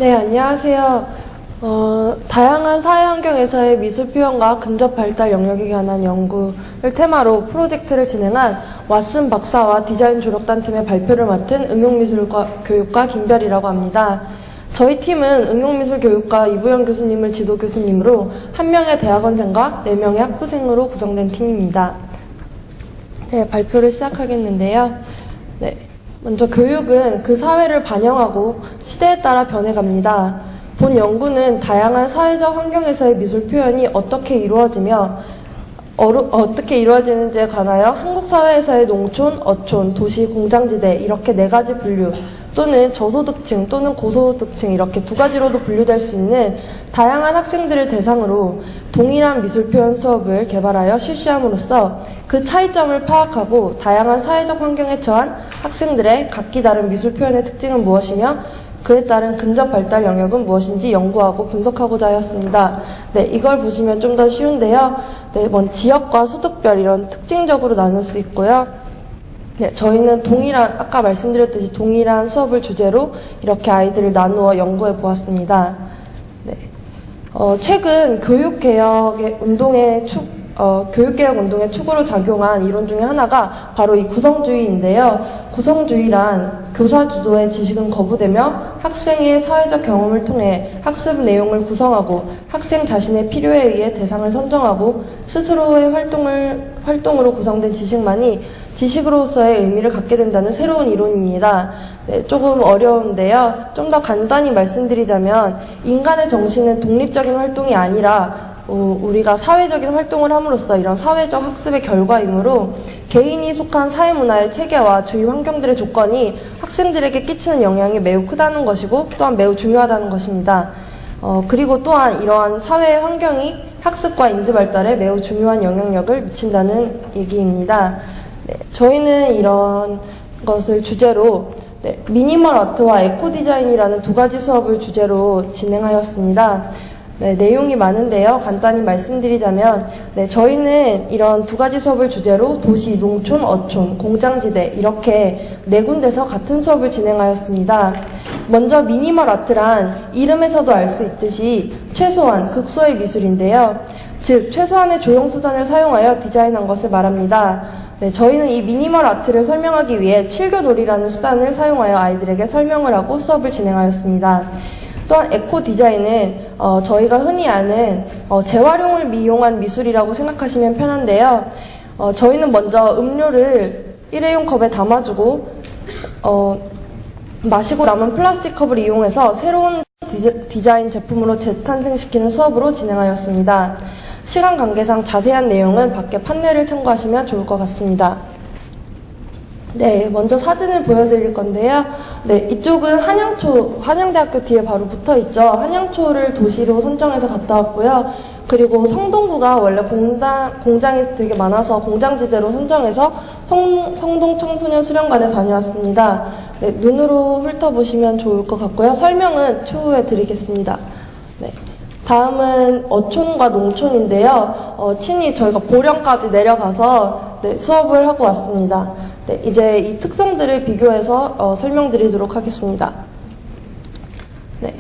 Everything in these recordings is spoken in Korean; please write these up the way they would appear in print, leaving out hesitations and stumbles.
네, 안녕하세요. 다양한 사회 환경에서의 미술 표현과 근접 발달 영역에 관한 연구를 테마로 프로젝트를 진행한 왓슨 박사와 디자인 졸업단 팀의 발표를 맡은 응용미술교육과 김별이라고 합니다. 저희 팀은 응용미술교육과 이부영 교수님을 지도 교수님으로 1명의 대학원생과 4명의 학부생으로 구성된 팀입니다. 네, 발표를 시작하겠는데요. 네. 먼저 교육은 그 사회를 반영하고 시대에 따라 변해갑니다. 본 연구는 다양한 사회적 환경에서의 미술 표현이 어떻게 이루어지며 어떻게 이루어지는지에 관하여 한국 사회에서의 농촌, 어촌, 도시, 공장지대 이렇게 4가지 분류 또는 저소득층 또는 고소득층 이렇게 2가지로도 분류될 수 있는 다양한 학생들을 대상으로 동일한 미술 표현 수업을 개발하여 실시함으로써 그 차이점을 파악하고 다양한 사회적 환경에 처한 학생들의 각기 다른 미술 표현의 특징은 무엇이며 그에 따른 근접 발달 영역은 무엇인지 연구하고 분석하고자 하였습니다. 네, 이걸 보시면 좀 더 쉬운데요. 네, 지역과 소득별 이런 특징적으로 나눌 수 있고요. 네, 저희는 아까 말씀드렸듯이 동일한 수업을 주제로 이렇게 아이들을 나누어 연구해 보았습니다. 네. 최근 교육개혁 운동의 축으로 작용한 이론 중에 하나가 바로 이 구성주의인데요. 구성주의란 교사 주도의 지식은 거부되며 학생의 사회적 경험을 통해 학습 내용을 구성하고 학생 자신의 필요에 의해 대상을 선정하고 스스로의 활동으로 구성된 지식만이 지식으로서의 의미를 갖게 된다는 새로운 이론입니다. 네, 조금 어려운데요. 좀 더 간단히 말씀드리자면 인간의 정신은 독립적인 활동이 아니라 우리가 사회적인 활동을 함으로써 이런 사회적 학습의 결과이므로 개인이 속한 사회문화의 체계와 주위 환경들의 조건이 학생들에게 끼치는 영향이 매우 크다는 것이고 또한 매우 중요하다는 것입니다. 그리고 또한 이러한 사회의 환경이 학습과 인지 발달에 매우 중요한 영향력을 미친다는 얘기입니다. 네, 저희는 이런 것을 주제로 미니멀 아트와 에코 디자인이라는 2가지 수업을 주제로 진행하였습니다. 네, 내용이 많은데요. 간단히 말씀드리자면 저희는 이런 2가지 수업을 주제로 도시, 농촌, 어촌, 공장지대 이렇게 4군데서 같은 수업을 진행하였습니다. 먼저 미니멀 아트란 이름에서도 알 수 있듯이 최소한, 극소의 미술인데요. 즉 최소한의 조형수단을 사용하여 디자인한 것을 말합니다. 네, 저희는 이 미니멀 아트를 설명하기 위해 칠교놀이라는 수단을 사용하여 아이들에게 설명을 하고 수업을 진행하였습니다. 또한 에코 디자인은 저희가 흔히 아는 재활용을 이용한 미술이라고 생각하시면 편한데요. 저희는 먼저 음료를 일회용 컵에 담아주고 마시고 남은 플라스틱 컵을 이용해서 새로운 디자인 제품으로 재탄생시키는 수업으로 진행하였습니다. 시간 관계상 자세한 내용은 밖에 판넬을 참고하시면 좋을 것 같습니다. 네, 먼저 사진을 보여드릴 건데요. 네, 이쪽은 한양대학교 뒤에 바로 붙어 있죠. 한양초를 도시로 선정해서 갔다 왔고요. 그리고 성동구가 원래 공장이 되게 많아서 공장지대로 선정해서 성동 청소년 수련관에 다녀왔습니다. 네, 눈으로 훑어보시면 좋을 것 같고요. 설명은 추후에 드리겠습니다. 네. 다음은 어촌과 농촌인데요. 친히 저희가 보령까지 내려가서 수업을 하고 왔습니다. 네, 이제 이 특성들을 비교해서 설명드리도록 하겠습니다. 네.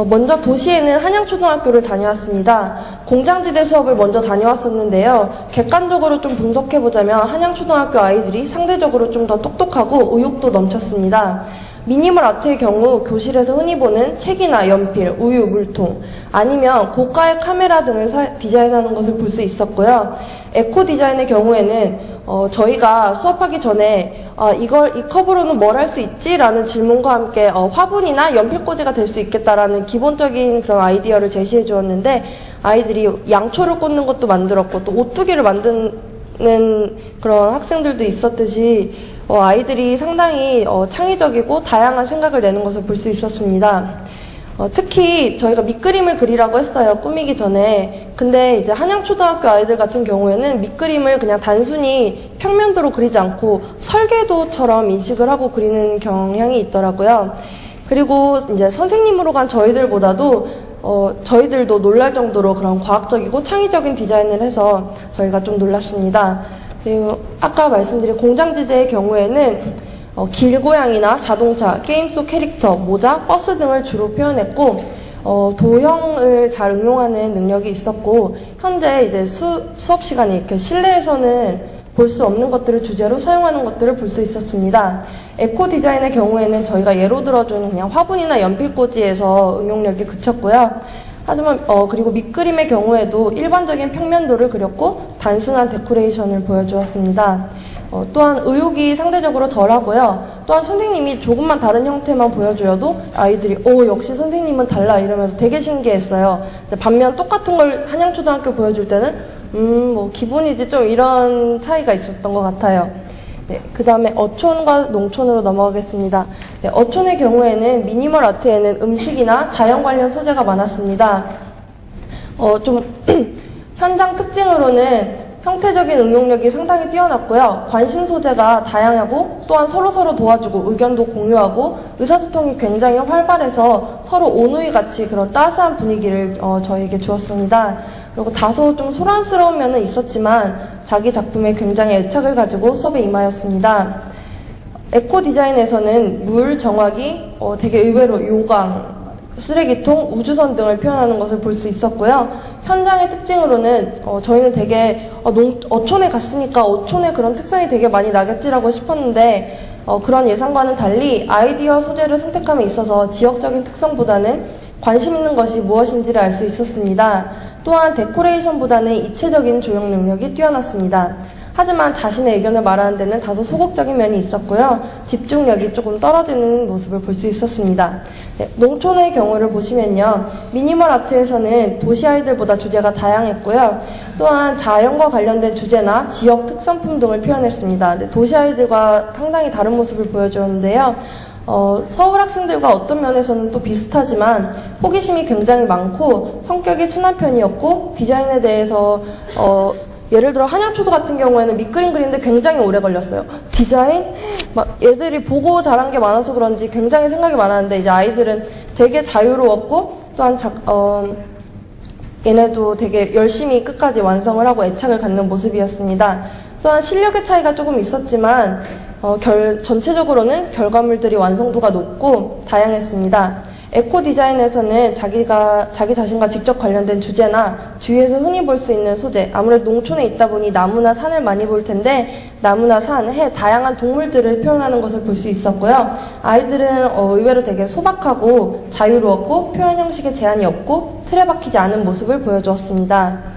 먼저 도시에는 한양초등학교를 다녀왔습니다. 공장지대 수업을 먼저 다녀왔었는데요. 객관적으로 좀 분석해보자면 한양초등학교 아이들이 상대적으로 좀 더 똑똑하고 의욕도 넘쳤습니다. 미니멀 아트의 경우 교실에서 흔히 보는 책이나 연필, 우유, 물통 아니면 고가의 카메라 등을 디자인하는 것을 볼 수 있었고요. 에코 디자인의 경우에는 저희가 수업하기 전에 이 컵으로는 뭘 할 수 있지? 라는 질문과 함께 화분이나 연필꽂이가 될 수 있겠다라는 기본적인 그런 아이디어를 제시해 주었는데 아이들이 양초를 꽂는 것도 만들었고 또 오뚜기를 만드는 그런 학생들도 있었듯이 아이들이 상당히 창의적이고 다양한 생각을 내는 것을 볼 수 있었습니다. 특히 저희가 밑그림을 그리라고 했어요. 꾸미기 전에. 근데 이제 한양초등학교 아이들 같은 경우에는 밑그림을 그냥 단순히 평면도로 그리지 않고 설계도처럼 인식을 하고 그리는 경향이 있더라고요. 그리고 이제 선생님으로 간 저희들보다도 저희들도 놀랄 정도로 그런 과학적이고 창의적인 디자인을 해서 저희가 좀 놀랐습니다. 그리고 아까 말씀드린 공장지대의 경우에는 길고양이나 자동차, 게임 속 캐릭터, 모자, 버스 등을 주로 표현했고, 도형을 잘 응용하는 능력이 있었고, 현재 이제 수업 시간에 이렇게 실내에서는 볼 수 없는 것들을 주제로 사용하는 것들을 볼 수 있었습니다. 에코 디자인의 경우에는 저희가 예로 들어준 그냥 화분이나 연필꽂이에서 응용력이 그쳤고요. 하지만 그리고 밑그림의 경우에도 일반적인 평면도를 그렸고 단순한 데코레이션을 보여주었습니다. 또한 의욕이 상대적으로 덜하고요. 또한 선생님이 조금만 다른 형태만 보여줘도 아이들이 역시 선생님은 달라 이러면서 되게 신기했어요. 반면 똑같은 걸 한양초등학교 보여줄 때는 뭐 기분이지 좀 이런 차이가 있었던 것 같아요. 네, 그 다음에 어촌과 농촌으로 넘어가겠습니다. 네, 어촌의 경우에는 미니멀 아트에는 음식이나 자연 관련 소재가 많았습니다. 좀 현장 특징으로는 형태적인 응용력이 상당히 뛰어났고요. 관심 소재가 다양하고 또한 서로서로 도와주고 의견도 공유하고 의사소통이 굉장히 활발해서 서로 오누이 같이 그런 따스한 분위기를 저에게 주었습니다. 그리고 다소 좀 소란스러운 면은 있었지만 자기 작품에 굉장히 애착을 가지고 수업에 임하였습니다. 에코 디자인에서는 물, 정화기, 되게 의외로 요강, 쓰레기통, 우주선 등을 표현하는 것을 볼 수 있었고요. 현장의 특징으로는 저희는 되게 어촌에 갔으니까 어촌의 그런 특성이 되게 많이 나겠지라고 싶었는데 그런 예상과는 달리 아이디어 소재를 선택함에 있어서 지역적인 특성보다는 관심 있는 것이 무엇인지를 알 수 있었습니다. 또한 데코레이션보다는 입체적인 조형 능력이 뛰어났습니다. 하지만 자신의 의견을 말하는 데는 다소 소극적인 면이 있었고요. 집중력이 조금 떨어지는 모습을 볼 수 있었습니다. 네, 농촌의 경우를 보시면요. 미니멀 아트에서는 도시 아이들보다 주제가 다양했고요. 또한 자연과 관련된 주제나 지역 특산품 등을 표현했습니다. 네, 도시 아이들과 상당히 다른 모습을 보여주었는데요. 서울 학생들과 어떤 면에서는 또 비슷하지만 호기심이 굉장히 많고 성격이 순한 편이었고 디자인에 대해서 예를 들어 한양초등 같은 경우에는 밑그림 그리는데 굉장히 오래 걸렸어요. 디자인? 막 애들이 보고 자란 게 많아서 그런지 굉장히 생각이 많았는데 이제 아이들은 되게 자유로웠고 또한 얘네도 되게 열심히 끝까지 완성을 하고 애착을 갖는 모습이었습니다. 또한 실력의 차이가 조금 있었지만 전체적으로는 결과물들이 완성도가 높고 다양했습니다. 에코 디자인에서는 자기 자신과 직접 관련된 주제나 주위에서 흔히 볼 수 있는 소재, 아무래도 농촌에 있다 보니 나무나 산을 많이 볼 텐데 나무나 산, 해, 다양한 동물들을 표현하는 것을 볼 수 있었고요. 아이들은 의외로 되게 소박하고 자유로웠고 표현 형식에 제한이 없고 틀에 박히지 않은 모습을 보여주었습니다.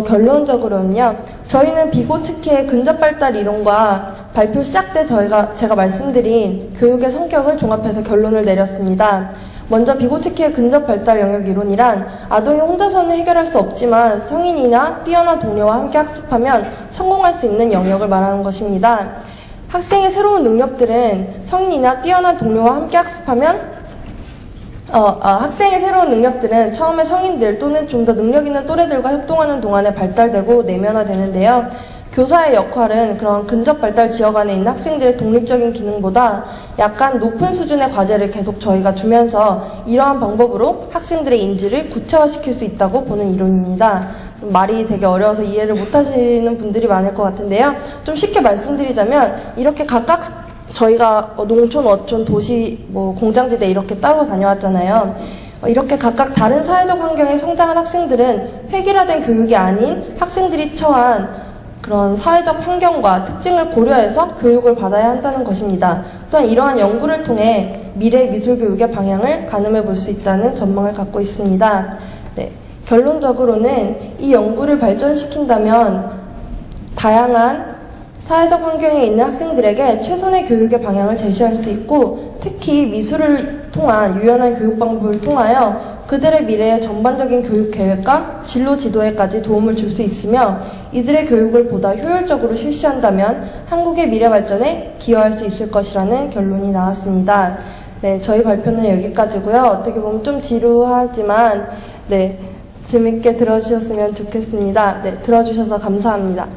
결론적으로는요. 저희는 비고특히의 근접 발달 이론과 발표 시작 때 제가 말씀드린 교육의 성격을 종합해서 결론을 내렸습니다. 먼저 비고특히의 근접 발달 영역 이론이란 아동이 혼자서는 해결할 수 없지만 성인이나 뛰어난 동료와 함께 학습하면 성공할 수 있는 영역을 말하는 것입니다. 학생의 새로운 능력들은 성인이나 뛰어난 동료와 함께 학습하면 학생의 새로운 능력들은 처음에 성인들 또는 좀 더 능력 있는 또래들과 협동하는 동안에 발달되고 내면화되는데요. 교사의 역할은 그런 근접 발달 지역 안에 있는 학생들의 독립적인 기능보다 약간 높은 수준의 과제를 계속 저희가 주면서 이러한 방법으로 학생들의 인지를 구체화시킬 수 있다고 보는 이론입니다. 말이 되게 어려워서 이해를 못하시는 분들이 많을 것 같은데요. 좀 쉽게 말씀드리자면 이렇게 각각 저희가 농촌, 어촌, 도시, 공장지대 이렇게 따로 다녀왔잖아요. 이렇게 각각 다른 사회적 환경에 성장한 학생들은 획일화된 교육이 아닌 학생들이 처한 그런 사회적 환경과 특징을 고려해서 교육을 받아야 한다는 것입니다. 또한 이러한 연구를 통해 미래 미술교육의 방향을 가늠해 볼 수 있다는 전망을 갖고 있습니다. 네, 결론적으로는 이 연구를 발전시킨다면 다양한 사회적 환경에 있는 학생들에게 최선의 교육의 방향을 제시할 수 있고 특히 미술을 통한 유연한 교육 방법을 통하여 그들의 미래의 전반적인 교육 계획과 진로 지도에까지 도움을 줄 수 있으며 이들의 교육을 보다 효율적으로 실시한다면 한국의 미래 발전에 기여할 수 있을 것이라는 결론이 나왔습니다. 네, 저희 발표는 여기까지고요. 어떻게 보면 좀 지루하지만 네, 재밌게 들어주셨으면 좋겠습니다. 네, 들어주셔서 감사합니다.